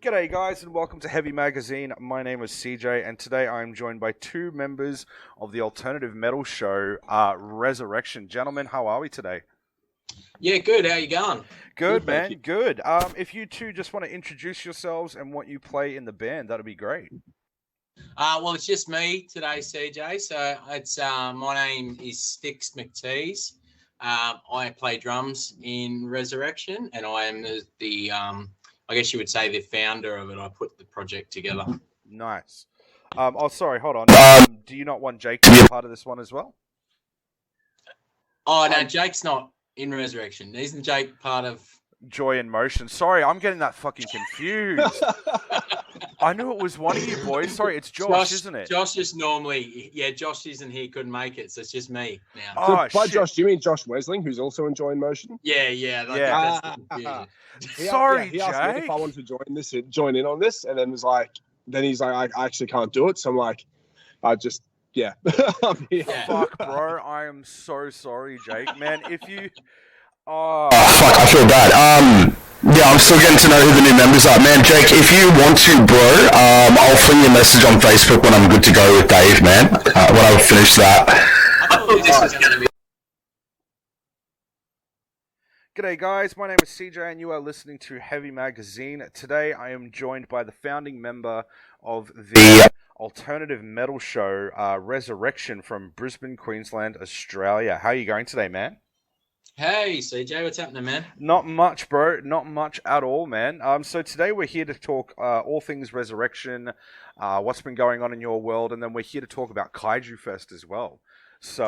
G'day guys and welcome to Heavy Magazine. My name is CJ and today I'm joined by two members of the alternative metal show, Resurrection. Gentlemen, how are we today? Yeah, good. How you going? Good, man. Good. If you two just want to introduce yourselves and what you play in the band, that'd be great. Well, it's just me today, CJ. So it's my name is Sticks McTees. I play drums in Resurrection, and I am the I guess you would say the founder of it. I put the project together. Nice. Sorry, hold on. Do you not want Jake to be a part of this one as well? Oh, no, Jake's not in Resurrection. Isn't Jake part of Joy in Motion? Sorry, I'm getting that fucking confused. I knew it was one of you boys. Sorry, it's Josh, isn't it? Josh is normally, Josh isn't here, couldn't make it, so it's just me now. Oh, so by Josh, do you mean Josh Wesling, who's also in Joy in Motion? Yeah. Yeah. That's the confusion. Sorry, he asked me if I wanted to join in on this, and then he's like, I actually can't do it. So I'm like, yeah. Fuck, bro. I am so sorry, Jake. Man, if you... Oh, fuck, I feel bad. Yeah, I'm still getting to know who the new members are. Man, Jake, if you want to, bro, I'll fling you a message on Facebook when I'm good to go with Dave, man, when I've finished that. I thought this was going to be... G'day guys, my name is CJ and you are listening to Heavy Magazine. Today I am joined by the founding member of the alternative metal show, Resurrection from Brisbane, Queensland, Australia. How are you going today, man? Hey, CJ, what's happening, man? Not much, bro. Not much at all, man. So today we're here to talk all things Resurrection, what's been going on in your world, and then we're here to talk about Kaiju Fest as well. So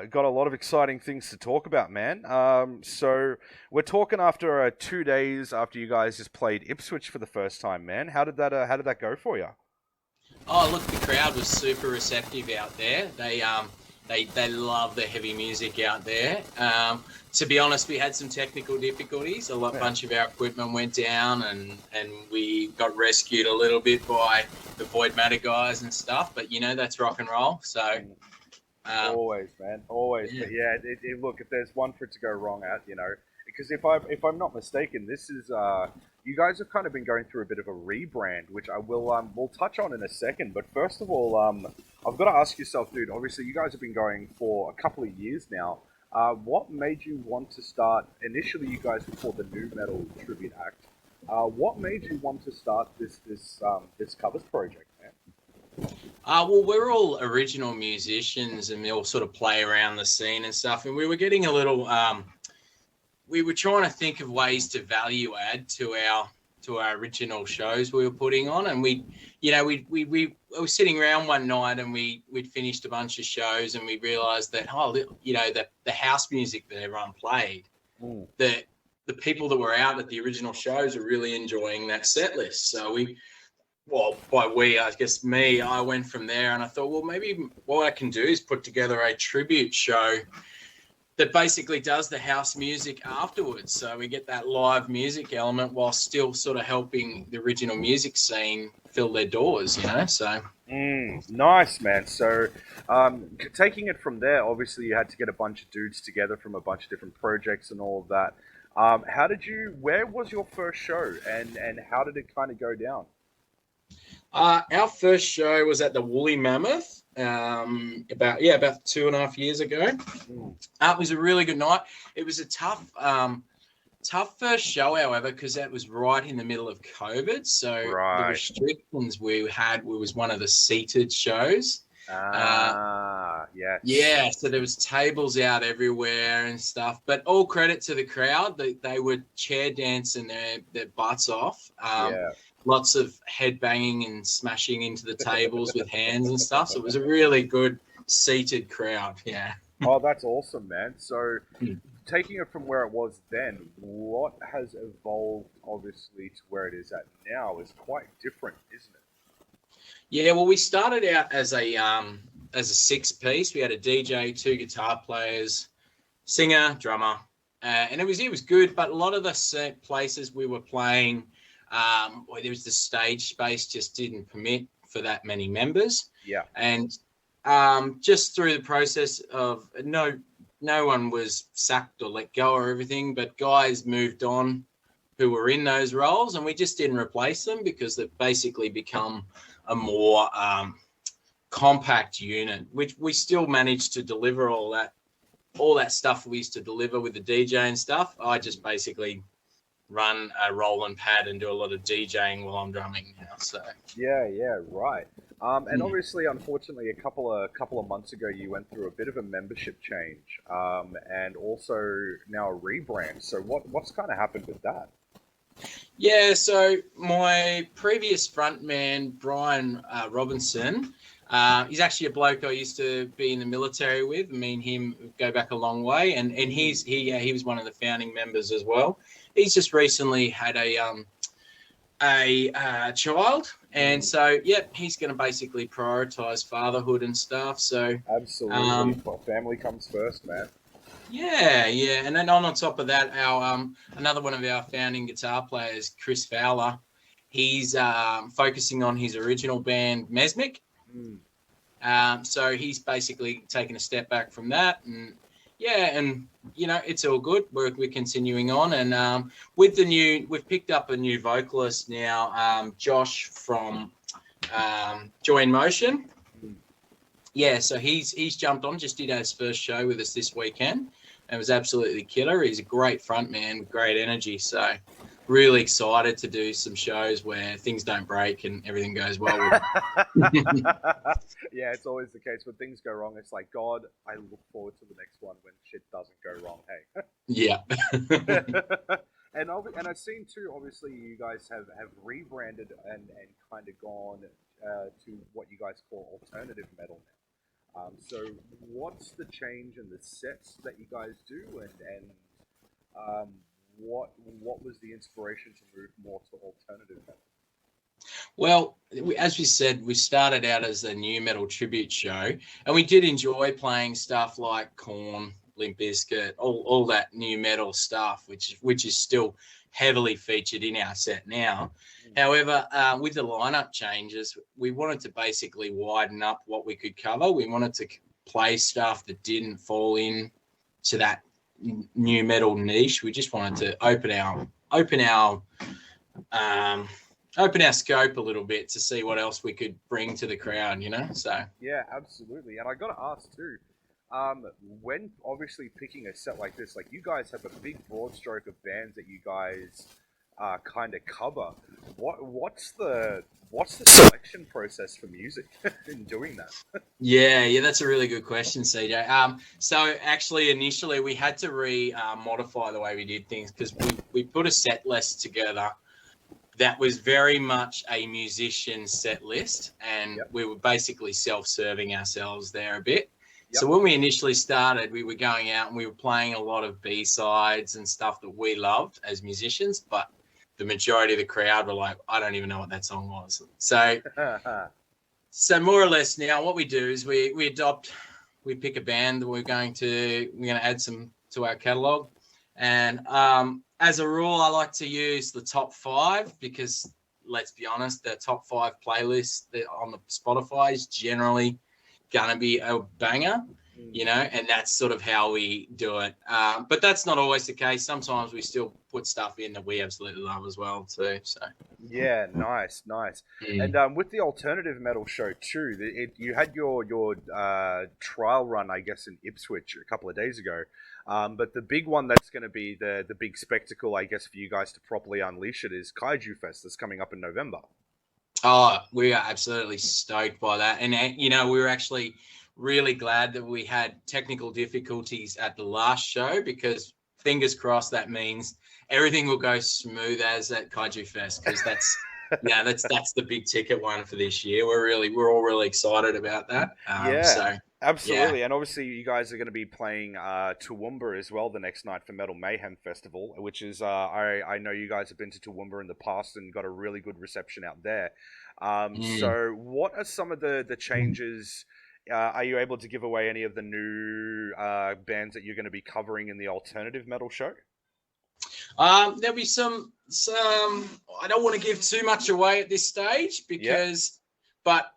got a lot of exciting things to talk about, man. So we're talking after 2 days after you guys just played Ipswich for the first time, man. How did that go for you? Oh, look, the crowd was super receptive out there. They love the heavy music out there. To be honest, we had some technical difficulties. Bunch of our equipment went down, and we got rescued a little bit by the Void Matter guys and stuff. But that's rock and roll. So always, man, always. Yeah. But yeah, look, if there's one for it to go wrong at, because if I'm not mistaken, this is you guys have kind of been going through a bit of a rebrand, which I will we'll touch on in a second. But first of all, I've got to ask yourself, dude. Obviously, you guys have been going for a couple of years now. What made you want to start? Initially, you guys were called the New Metal Tribute Act. What made you want to start this covers project, man? Well, we're all original musicians, and we all sort of play around the scene and stuff. And we were getting a little. We were trying to think of ways to value add to our original shows we were putting on, and we were sitting around one night and we'd finished a bunch of shows, and we realised that the house music that everyone played, that the people that were out at the original shows were really enjoying that set list. So I guess me, I went from there, and I thought, well, maybe what I can do is put together a tribute show that basically does the house music afterwards. So we get that live music element while still sort of helping the original music scene fill their doors, So nice, man. So taking it from there, obviously you had to get a bunch of dudes together from a bunch of different projects and all of that. Where was your first show, and how did it kind of go down? Our first show was at the Woolly Mammoth about 2.5 years ago. It was a really good night. It was a tough first show, however, because that was right in the middle of COVID. So the restrictions we had was one of the seated shows. Yeah. Yeah, so there was tables out everywhere and stuff. But all credit to the crowd. They were chair dancing their butts off. Lots of head banging and smashing into the tables with hands and stuff. So it was a really good seated crowd. Yeah. Oh, that's awesome, man. So taking it from where it was then, what has evolved, obviously, to where it is at now is quite different, isn't it? Yeah, well, we started out as a 6-piece. We had a DJ, 2 guitar players, singer, drummer, and it was good. But a lot of the places we were playing, there was the stage space just didn't permit for that many members. Yeah. And just through the process of no one was sacked or let go or everything, but guys moved on who were in those roles, and we just didn't replace them because they've basically become a more compact unit, which we still managed to deliver all that stuff we used to deliver with the DJ and stuff. I just basically run a roll and pad and do a lot of DJing while I'm drumming now. So yeah, right. And obviously, unfortunately, a couple of months ago, you went through a bit of a membership change, and also now a rebrand. So what's kind of happened with that? Yeah, so my previous frontman, Brian Robinson, he's actually a bloke I used to be in the military with. Me and him go back a long way, and he was one of the founding members as well. He's just recently had a child, and so he's going to basically prioritize fatherhood and stuff. So absolutely, family comes first, man. Yeah, and then on top of that, our another one of our founding guitar players, Chris Fowler, he's focusing on his original band, Mesmic. So he's basically taken a step back from that, and it's all good. We're continuing on, and we've picked up a new vocalist now, Josh from Joy in Motion. Yeah, so he's jumped on, just did his first show with us this weekend, and was absolutely killer. He's a great front man with great energy, so really excited to do some shows where things don't break and everything goes well with it. Yeah, it's always the case. When things go wrong, it's like, God, I look forward to the next one when shit doesn't go wrong, hey? Yeah. And I've seen too, obviously, you guys have rebranded and kind of gone to what you guys call alternative metal now. So what's the change in the sets that you guys do, and what was the inspiration to move more to alternative metal? Well, as we said, we started out as a new metal tribute show, and we did enjoy playing stuff like Korn, Limp Bizkit, all that new metal stuff, which is still heavily featured in our set now. However, with the lineup changes, we wanted to basically widen up what we could cover. We wanted to play stuff that didn't fall in to that new metal niche. We just wanted to open our scope a little bit to see what else we could bring to the crowd, So yeah, absolutely. And I got to ask too, when obviously picking a set like this, like you guys have a big broad stroke of bands that you guys kind of cover. What's the selection process for music in doing that? Yeah, that's a really good question, CJ. So actually, initially we had to modify the way we did things, because we put a set list together that was very much a musician set list, and we were basically self-serving ourselves there a bit. So when we initially started, we were going out and we were playing a lot of B-sides and stuff that we loved as musicians, but the majority of the crowd were like, I don't even know what that song was. So more or less now what we do is we pick a band that we're going to add some to our catalog. And as a rule, I like to use the top 5, because let's be honest, the top 5 playlist on the Spotify is generally going to be a banger, and that's sort of how we do it. But that's not always the case. Sometimes we still put stuff in that we absolutely love as well too. So yeah, nice. And with the alternative metal show too, you had your trial run, I guess, in Ipswich a couple of days ago. But the big one that's going to be the big spectacle, I guess, for you guys to properly unleash it is Kaiju Fest that's coming up in November. Oh, we are absolutely stoked by that. And, we were actually really glad that we had technical difficulties at the last show, because fingers crossed that means everything will go smooth as at Kaiju Fest, because that's that's the big ticket one for this year. We're all really excited about that. Absolutely. Yeah. And obviously you guys are going to be playing Toowoomba as well the next night for Metal Mayhem Festival, which is, I know you guys have been to Toowoomba in the past and got a really good reception out there. So what are some of the changes? Are you able to give away any of the new bands that you're going to be covering in the alternative metal show? There'll be some, I don't want to give too much away at this stage, but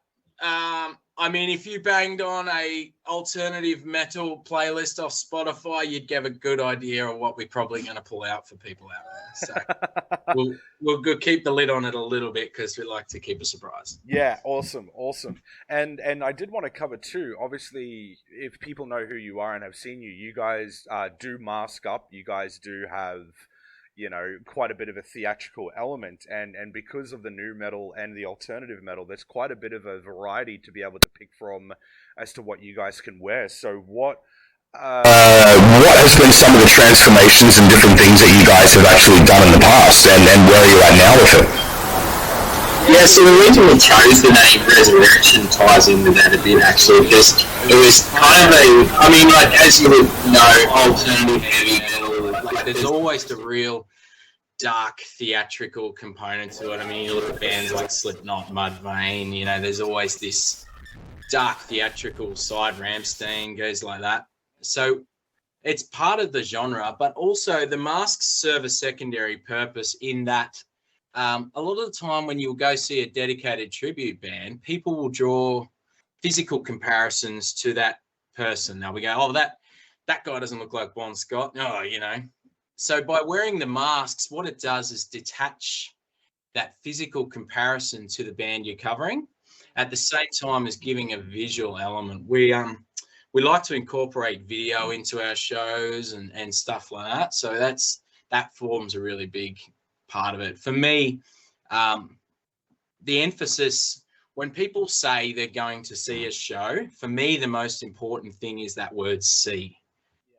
I mean, if you banged on a alternative metal playlist off Spotify, you'd get a good idea of what we're probably going to pull out for people out there. So we'll go keep the lid on it a little bit because we like to keep a surprise. Yeah, awesome. And I did want to cover too. Obviously, if people know who you are and have seen you, you guys do mask up. You guys do have, quite a bit of a theatrical element, and because of the new metal and the alternative metal, there's quite a bit of a variety to be able to pick from as to what you guys can wear. So what has been some of the transformations and different things that you guys have actually done in the past, and where are you at now with it? Yeah, so the reason we chose the name Resurrection ties in with that a bit, actually, because it was kind of as you would know, alternative heavy metal. There's always the real dark theatrical component to it. I mean, you look at bands like Slipknot, Mudvayne, there's always this dark theatrical side. Rammstein goes like that. So it's part of the genre, but also the masks serve a secondary purpose in that a lot of the time when you'll go see a dedicated tribute band, people will draw physical comparisons to that person. Now we go, oh, that guy doesn't look like Bon Scott. Oh, So by wearing the masks, what it does is detach that physical comparison to the band you're covering at the same time as giving a visual element. We like to incorporate video into our shows and stuff like that. So that forms a really big part of it. For me, the emphasis, when people say they're going to see a show, for me, the most important thing is that word see.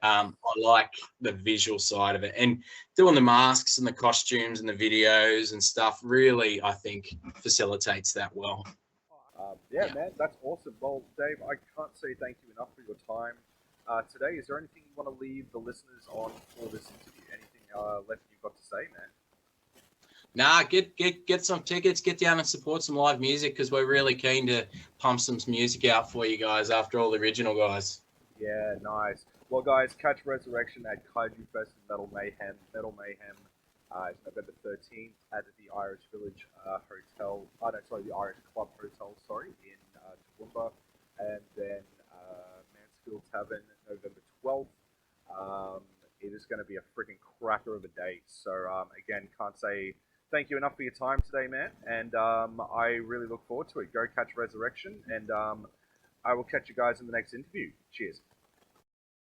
I like the visual side of it, and doing the masks and the costumes and the videos and stuff really, I think, facilitates that well. Man, that's awesome. Well, Dave, I can't say thank you enough for your time today. Is there anything you want to leave the listeners on for this interview? Anything left you've got to say, man? Nah, get some tickets, get down and support some live music because we're really keen to pump some music out for you guys after all the original guys. Yeah, nice. Well, guys, catch Resurrection at Kaiju Fest in Metal Mayhem. It's November 13th at the Irish Village Hotel. The Irish Club Hotel, in Toowoomba. And then Mansfield Tavern, November 12th. It is going to be a freaking cracker of a date. So, again, can't say thank you enough for your time today, man. And I really look forward to it. Go catch Resurrection, and I will catch you guys in the next interview. Cheers.